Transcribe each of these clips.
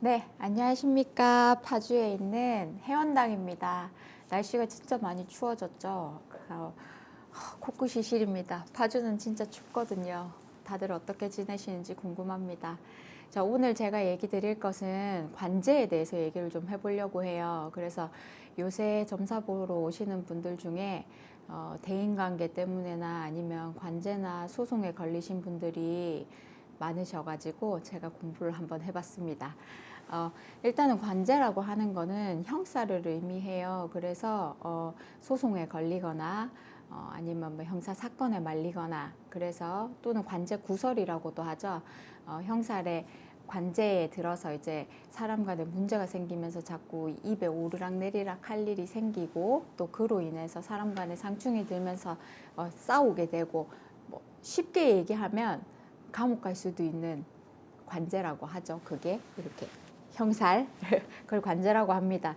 네, 안녕하십니까. 파주에 있는 해원당입니다. 날씨가 진짜 많이 추워졌죠. 그래서 코끝이 시립니다. 파주는 진짜 춥거든요. 다들 어떻게 지내시는지 궁금합니다. 자, 오늘 제가 얘기 드릴 것은 관제에 대해서 얘기를 좀 해보려고 해요. 그래서 요새 점사 보러 오시는 분들 중에 대인관계 때문에나 아니면 관제나 소송에 걸리신 분들이 많으셔가지고 제가 공부를 한번 해봤습니다. 일단은 관제라고 하는 거는 형사를 의미해요. 그래서 소송에 걸리거나 아니면 뭐 형사 사건에 말리거나, 그래서 또는 관제 구설이라고도 하죠. 형사의 관제에 들어서 이제 사람 간에 문제가 생기면서 자꾸 입에 오르락 내리락 할 일이 생기고, 또 그로 인해서 사람 간에 상충이 들면서 싸우게 되고, 뭐 쉽게 얘기하면 감옥 갈 수도 있는 관제라고 하죠. 그게 이렇게 형살 그걸 관제라고 합니다.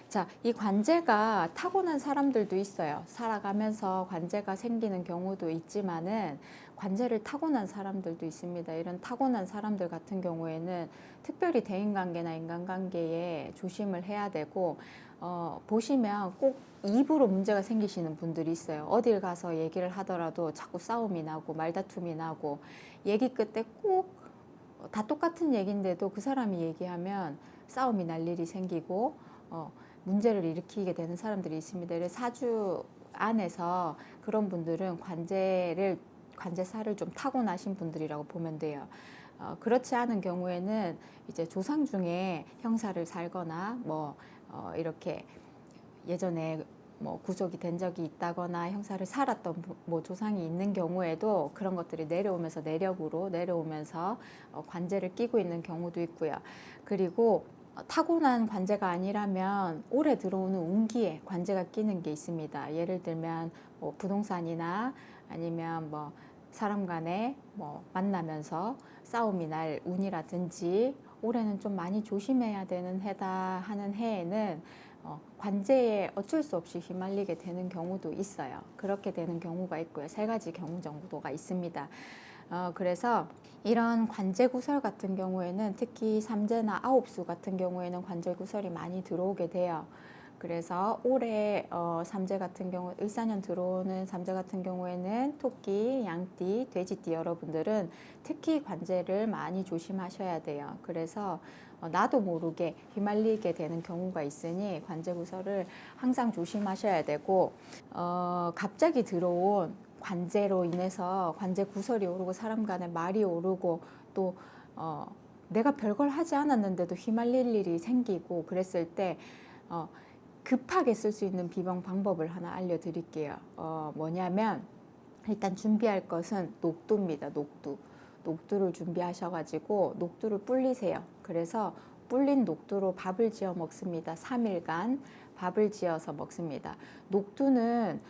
자, 이 관제가 타고난 사람들도 있어요. 살아가면서 관제가 생기는 경우도 있지만은 관제를 타고난 사람들도 있습니다. 이런 타고난 사람들 같은 경우에는 특별히 대인관계나 인간관계에 조심을 해야 되고, 보시면 꼭 입으로 문제가 생기시는 분들이 있어요. 어딜 가서 얘기를 하더라도 자꾸 싸움이 나고 말다툼이 나고, 얘기 끝에 꼭 다 똑같은 얘기인데도 그 사람이 얘기하면 싸움이 날 일이 생기고 문제를 일으키게 되는 사람들이 있습니다. 그래서 사주 안에서 그런 분들은 관제사를 좀 타고나신 분들이라고 보면 돼요. 그렇지 않은 경우에는 이제 조상 중에 형사를 살거나 이렇게 예전에 뭐 구속이 된 적이 있다거나 형사를 살았던 뭐 조상이 있는 경우에도 그런 것들이 내려오면서 내력으로 내려오면서 관제를 끼고 있는 경우도 있고요. 그리고 타고난 관제가 아니라면 오래 들어오는 운기에 관제가 끼는 게 있습니다. 예를 들면 뭐 부동산이나 아니면 뭐 사람 간에 뭐 만나면서 싸움이 날 운이라든지, 올해는 좀 많이 조심해야 되는 해다 하는 해에는 관제에 어쩔 수 없이 휘말리게 되는 경우도 있어요. 그렇게 되는 경우가 있고요. 세 가지 경우 정도가 있습니다. 그래서 이런 관제구설 같은 경우에는 특히 삼재나 아홉수 같은 경우에는 관제구설이 많이 들어오게 돼요. 그래서 올해 삼재 같은 경우, 을사년 들어오는 삼재 같은 경우에는 토끼, 양띠, 돼지띠 여러분들은 특히 관제를 많이 조심하셔야 돼요. 그래서 나도 모르게 휘말리게 되는 경우가 있으니 관제구설을 항상 조심하셔야 되고, 갑자기 들어온 관제로 인해서 관제 구설이 오르고 사람 간에 말이 오르고, 또 내가 별걸 하지 않았는데도 휘말릴 일이 생기고 그랬을 때 급하게 쓸 수 있는 비방 방법을 하나 알려드릴게요. 뭐냐면 일단 준비할 것은 녹두입니다. 녹두를 준비하셔가지고 녹두를 불리세요. 그래서 불린 녹두로 밥을 지어 먹습니다. 3일간 밥을 지어서 먹습니다. 녹두는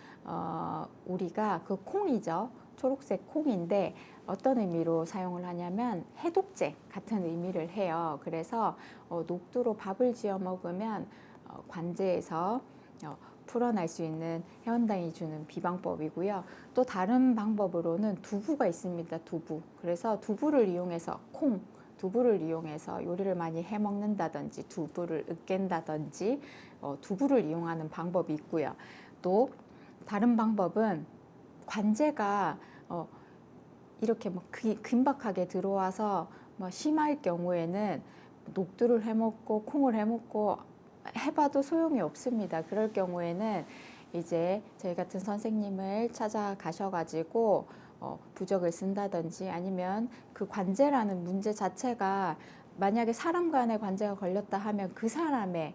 우리가 그 콩이죠. 초록색 콩인데 어떤 의미로 사용을 하냐면 해독제 같은 의미를 해요. 그래서 녹두로 밥을 지어 먹으면 관제에서 풀어날 수 있는 해원당이 주는 비방법이고요. 또 다른 방법으로는 두부가 있습니다. 두부. 그래서 두부를 이용해서 두부를 이용해서 요리를 많이 해 먹는다든지, 두부를 으깬다든지, 두부를 이용하는 방법이 있고요. 또 다른 방법은 관제가 이렇게 뭐 긴박하게 들어와서 뭐 심할 경우에는 녹두를 해 먹고 콩을 해 먹고 해봐도 소용이 없습니다. 그럴 경우에는 이제 저희 같은 선생님을 찾아가셔가지고 부적을 쓴다든지, 아니면 그 관제라는 문제 자체가 만약에 사람 간의 관제가 걸렸다 하면 그 사람의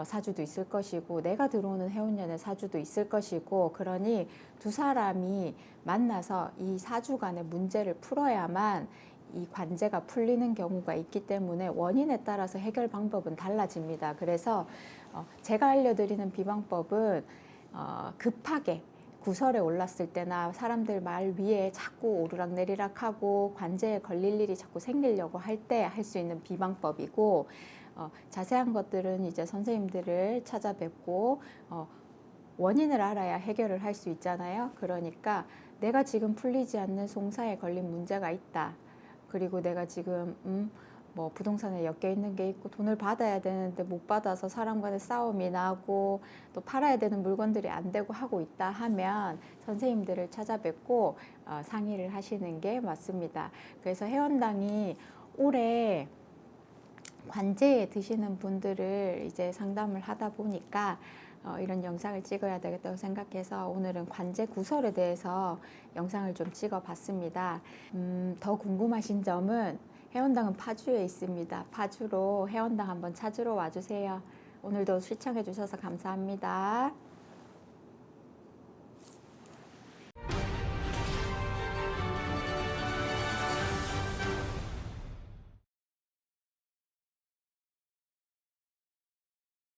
사주도 있을 것이고, 내가 들어오는 해운년의 사주도 있을 것이고, 그러니 두 사람이 만나서 이 사주 간의 문제를 풀어야만 이 관제가 풀리는 경우가 있기 때문에 원인에 따라서 해결 방법은 달라집니다. 그래서 제가 알려드리는 비방법은 급하게 구설에 올랐을 때나 사람들 말 위에 자꾸 오르락내리락 하고 관제에 걸릴 일이 자꾸 생기려고 할 때 할 수 있는 비방법이고, 자세한 것들은 이제 선생님들을 찾아뵙고 원인을 알아야 해결을 할 수 있잖아요. 그러니까 내가 지금 풀리지 않는 송사에 걸린 문제가 있다. 그리고 내가 지금 뭐 부동산에 엮여 있는 게 있고 돈을 받아야 되는데 못 받아서 사람 간의 싸움이 나고 또 팔아야 되는 물건들이 안 되고 하고 있다 하면 선생님들을 찾아뵙고 상의를 하시는 게 맞습니다. 그래서 회원당이 올해 관제에 드시는 분들을 이제 상담을 하다 보니까 이런 영상을 찍어야 되겠다고 생각해서 오늘은 관제 구설에 대해서 영상을 좀 찍어 봤습니다. 더 궁금하신 점은 회원당은 파주에 있습니다. 파주로 회원당 한번 찾으러 와주세요. 오늘도 시청해 주셔서 감사합니다.